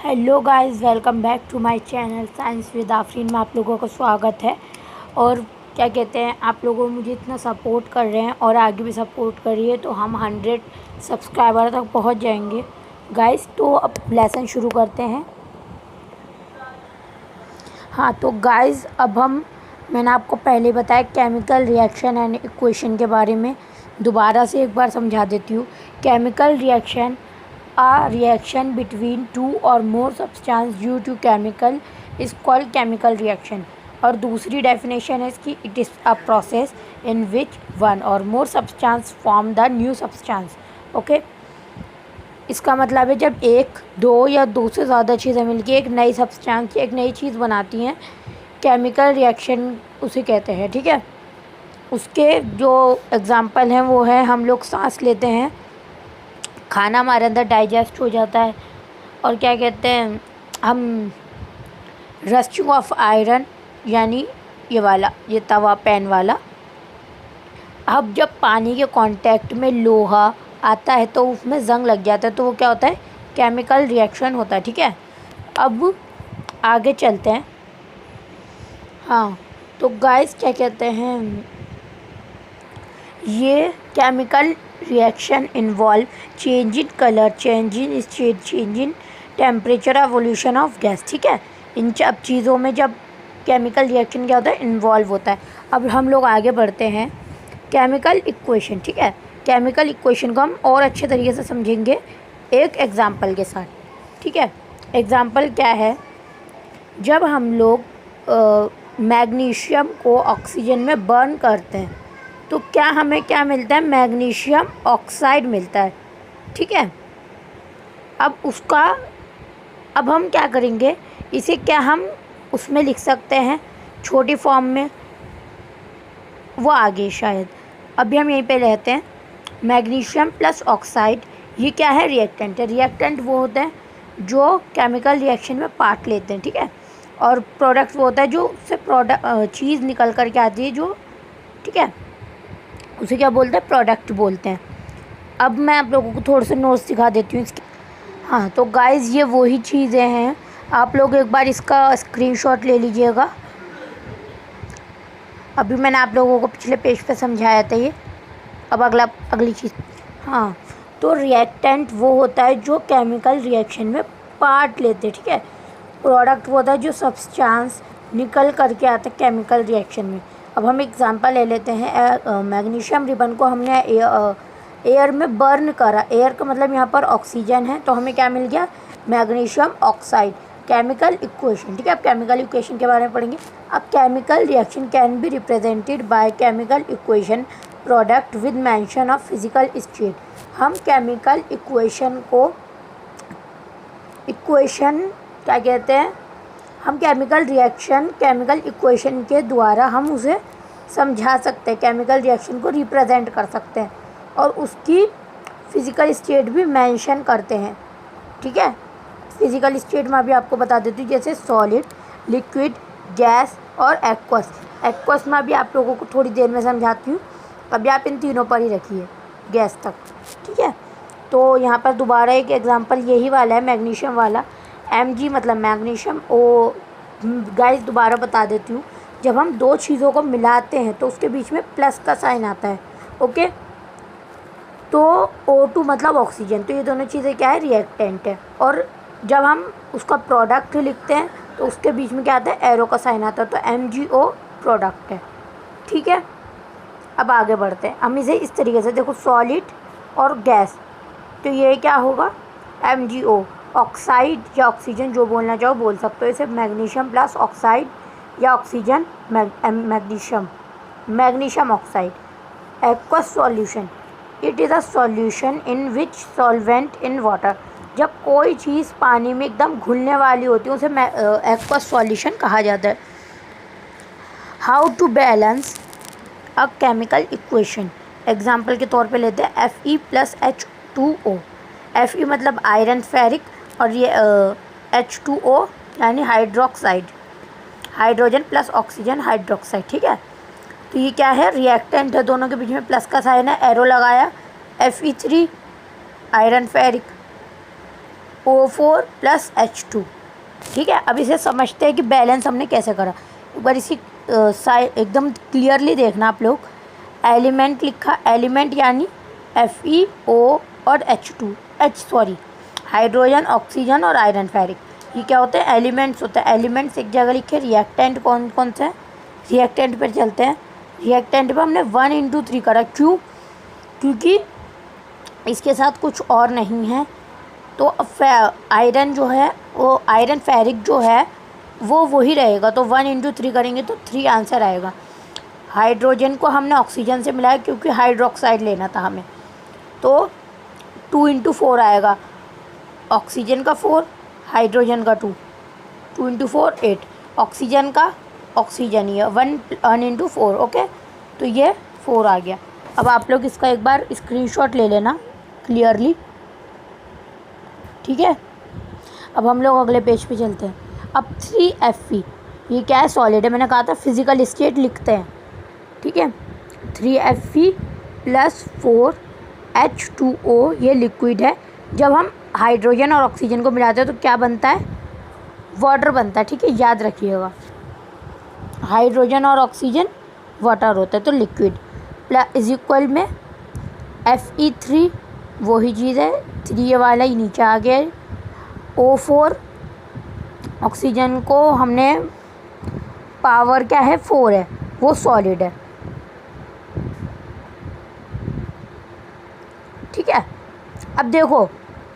Hello guys, welcome back to my channel science with Afreen में आप लोगों का स्वागत है। और क्या कहते हैं, आप लोगों मुझे इतना सपोर्ट कर रहे हैं और आगे भी सपोर्ट करिए तो हम 100 सब्सक्राइबर तक पहुंच जाएंगे गाइस। तो अब लेसन शुरू करते हैं। हाँ तो गाइस, मैंने आपको पहले बताया केमिकल रिएक्शन एंड इक्वेशन के बारे में। दोबारा से एक बार समझा देती हूँ। Chemical reaction A reaction between two or more substance due to chemical is called chemical reaction। और दूसरी डेफिनेशन है इसकी, it is a process in which one or more substance form the new substance. Okay, इसका मतलब है जब एक, दो या दो से ज़्यादा चीज़ें मिलकर एक नई सब्सटेंस, एक नई चीज़ बनाती हैं, केमिकल रिएक्शन उसे कहते हैं। ठीक है, उसके जो एग्ज़ाम्पल हैं वो है, हम लोग सांस लेते हैं, खाना हमारे अंदर डाइजेस्ट हो जाता है, और क्या कहते हैं हम, रस्टिंग ऑफ आयरन, यानी ये वाला, ये तवा पैन वाला। अब जब पानी के कांटेक्ट में लोहा आता है तो उसमें जंग लग जाता है, तो वो क्या होता है, केमिकल रिएक्शन होता है। ठीक है, अब आगे चलते हैं। हाँ तो गाइस, क्या कहते हैं, ये chemical reaction involve change in colour, change in state, change in temperature, evolution of gas. ठीक है, इन सब चीज़ों में जब केमिकल रिएक्शन क्या होता है, इन्वॉल्व होता है। अब हम लोग आगे बढ़ते हैं, केमिकल इक्वेशन। ठीक है, केमिकल इक्वेशन को हम और अच्छे तरीके से समझेंगे एक एग्ज़ाम्पल के साथ। ठीक है, एग्ज़ाम्पल क्या है, जब हम लोग मैग्नीशियम को ऑक्सीजन में बर्न करते हैं तो क्या हमें क्या मिलता है, मैग्नीशियम ऑक्साइड मिलता है। ठीक है, अब हम क्या करेंगे, इसे क्या हम उसमें लिख सकते हैं छोटी फॉर्म में, वो आगे शायद। अभी हम यहीं पे रहते हैं, मैग्नीशियम प्लस ऑक्साइड, ये क्या है, रिएक्टेंट है। रिएक्टेंट वो होते हैं जो केमिकल रिएक्शन में पार्ट लेते हैं। ठीक है, और प्रोडक्ट वो होता है जो उससे चीज़ निकल कर के आती है, जो, ठीक है, उसे क्या बोलते हैं, प्रोडक्ट बोलते हैं। अब मैं आप लोगों को थोड़े से नोट्स दिखा देती हूँ इसके। हाँ तो गाइस, ये वही चीज़ें हैं, आप लोग एक बार इसका स्क्रीनशॉट ले लीजिएगा। अभी मैंने आप लोगों को पिछले पेज पे समझाया था ये। अब अगली चीज़, हाँ तो रिएक्टेंट वो होता है जो केमिकल रिएक्शन में पार्ट लेते हैं। ठीक है, प्रोडक्ट वो होता है जो सब्सटेंस निकल करके आता है केमिकल रिएक्शन में। अब हम एग्जांपल ले लेते हैं, मैग्नीशियम रिबन को हमने एयर में बर्न करा। एयर का मतलब यहाँ पर ऑक्सीजन है, तो हमें क्या मिल गया, मैग्नीशियम ऑक्साइड। केमिकल इक्वेशन, ठीक है, अब केमिकल इक्वेशन के बारे में पढ़ेंगे। अब chemical reaction can be represented by chemical equation product with mention of physical state. हम केमिकल इक्वेशन क्या कहते हैं, हम केमिकल रिएक्शन केमिकल इक्वेशन के द्वारा हम उसे समझा सकते हैं, केमिकल रिएक्शन को रिप्रेजेंट कर सकते हैं, और उसकी फिज़िकल स्टेट भी मेंशन करते हैं। ठीक है, फिज़िकल स्टेट में अभी आपको बता देती हूँ, जैसे सॉलिड, लिक्विड, गैस और एक्वस। एक्वस में अभी आप लोगों को थोड़ी देर में समझाती हूँ, अभी आप इन तीनों पर ही रखिए, गैस तक। ठीक है, तो यहाँ पर दोबारा एक एग्जांपल यही वाला है, मैग्नीशियम वाला। Mg मतलब मैग्नीशियम। गाइस दोबारा बता देती हूँ, जब हम दो चीज़ों को मिलाते हैं तो उसके बीच में प्लस का साइन आता है। ओके, तो O2 मतलब ऑक्सीजन, तो ये दोनों चीज़ें क्या है, रिएक्टेंट है। और जब हम उसका प्रोडक्ट लिखते हैं तो उसके बीच में क्या आता है, एरो का साइन आता है, तो MgO प्रोडक्ट है। ठीक है, अब आगे बढ़ते हैं हम इसे इस तरीके से, देखो सॉलिड और गैस, तो ये क्या होगा, MgO। ऑक्साइड या ऑक्सीजन जो बोलना चाहो बोल सकते हो इसे, मैग्नीशियम प्लस ऑक्साइड या oxygen magnesium oxide. Aqueous solution, it is a solution in which solvent in water. जब कोई चीज़ पानी में एकदम घुलने वाली होती है उसे एक्वस सॉल्यूशन कहा जाता है। How to balance a chemical equation, example के तौर पे लेते हैं Fe प्लस H2O। Fe मतलब आयरन फेरिक, और ये H2O यानी hydroxide, hydrogen plus oxygen hydroxide. ठीक है, तो ये क्या है, रिएक्टेंट है, दोनों के बीच में प्लस का साइन है, एरो लगाया, Fe3 iron ferric, O4 plus H2। ठीक है, अब इसे समझते हैं कि बैलेंस हमने कैसे करा। एक बार इसी एकदम क्लियरली देखना आप लोग। एलिमेंट लिखा, एलिमेंट यानी FeO और हाइड्रोजन, ऑक्सीजन और आयरन फेरिक, ये क्या होते हैं? एलिमेंट्स होते हैं। एलिमेंट्स एक जगह लिखे। रिएक्टेंट कौन कौन से हैं? रिएक्टेंट पर चलते हैं। रिएक्टेंट पर हमने 1 × 3 करा। क्यों? क्योंकि इसके साथ कुछ और नहीं है, तो आयरन जो है वो आयरन फेरिक जो है वो वही रहेगा, तो 1 × 3 करेंगे तो 3 आंसर आएगा। हाइड्रोजन को हमने ऑक्सीजन से मिलाया क्योंकि हाइड्रोक्साइड लेना था हमें, तो 2 × 4 आएगा। ऑक्सीजन का 4, हाइड्रोजन का 2, 2 × 4 8। ऑक्सीजन का ऑक्सीजन ही है, 1 × 4। ओके, तो ये 4 आ गया। अब आप लोग इसका एक बार स्क्रीनशॉट ले लेना क्लियरली। ठीक है, अब हम लोग अगले पेज पे चलते हैं। अब 3Fe, ये क्या है? सॉलिड है। मैंने कहा था फिजिकल स्टेट लिखते हैं। ठीक है, 3Fe प्लस 4H2O ये लिक्विड है। जब हम हाइड्रोजन और ऑक्सीजन को मिलाते हैं तो क्या बनता है? वाटर बनता है। ठीक है, याद रखिएगा, हाइड्रोजन और ऑक्सीजन वाटर होता है, तो लिक्विड प्लस इज इक्वल में Fe3 वही चीज़ है, 3 वाला ही नीचे आ गया। O4 ऑक्सीजन को हमने पावर क्या है? 4 है, वो सॉलिड है। ठीक है, अब देखो,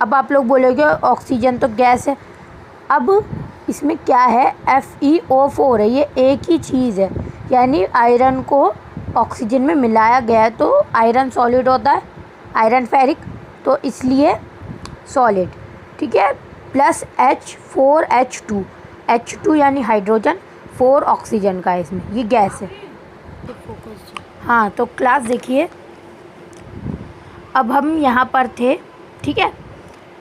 अब आप लोग बोलोगे ऑक्सीजन तो गैस है। अब इसमें क्या है? FeO4 है, ये एक ही चीज़ है, यानी आयरन को ऑक्सीजन में मिलाया गया है तो आयरन सॉलिड होता है, आयरन फेरिक, तो इसलिए सॉलिड। ठीक है, प्लस H4H2, H2 यानी हाइड्रोजन, 4 ऑक्सीजन का है इसमें, ये गैस है। हाँ, तो क्लास देखिए, अब हम यहाँ पर थे। ठीक है,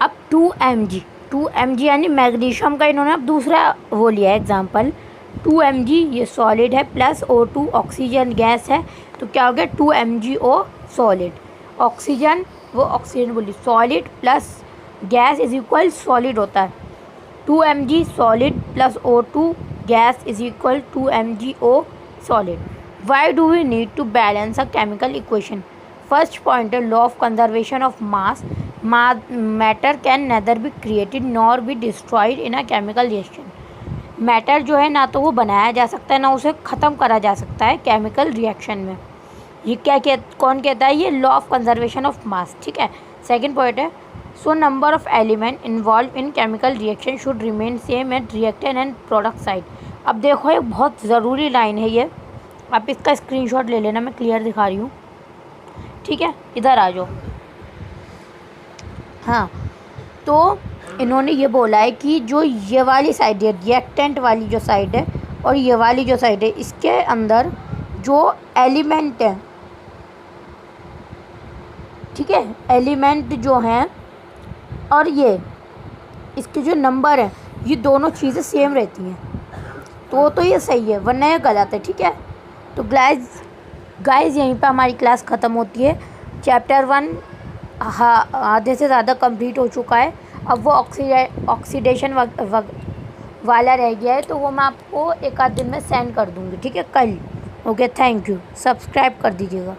अब 2Mg यानी मैग्नीशियम का इन्होंने अब दूसरा वो लिया है एग्जाम्पल। 2Mg ये सॉलिड है, प्लस O2 ऑक्सीजन गैस है, तो क्या हो गया? 2MgO solid. ऑक्सीजन, वो ऑक्सीजन बोली solid, plus gas is equal solid होता है। 2Mg solid plus O2 gas is equal 2MgO solid. Why do we need to balance a chemical equation? First point है law of conservation of mass. Matter can neither be created nor be destroyed in a chemical reaction. Matter जो है ना तो वो बनाया जा सकता है ना उसे ख़त्म करा जा सकता है केमिकल रिएक्शन में। ये कौन कहता है? ये law of conservation of mass. ठीक है, सेकंड पॉइंट है so number of element involve in chemical reaction should remain same at reactant and product side. अब देखो, ये बहुत ज़रूरी लाइन है ये, आप इसका स्क्रीनशॉट ले लेना, मैं क्लियर दिखा रही हूँ। ठीक है, इधर आ जाओ। हाँ, तो इन्होंने ये बोला है कि जो ये वाली साइड है, रिएक्टेंट वाली जो साइड है और ये वाली जो साइड है, इसके अंदर जो एलिमेंट है, ठीक है, एलिमेंट जो हैं और ये इसके जो नंबर हैं, ये दोनों चीज़ें सेम रहती हैं, तो ये सही है, वरना ये गलत है। ठीक है, तो गाइस यहीं पे हमारी क्लास ख़त्म होती है। चैप्टर 1 हाँ आधे से ज़्यादा कंप्लीट हो चुका है। अब वो ऑक्सीडेशन वाला रह गया है, तो वो मैं आपको एक आध दिन में सेंड कर दूँगी। ठीक है, कल। ओके, थैंक यू, सब्सक्राइब कर दीजिएगा।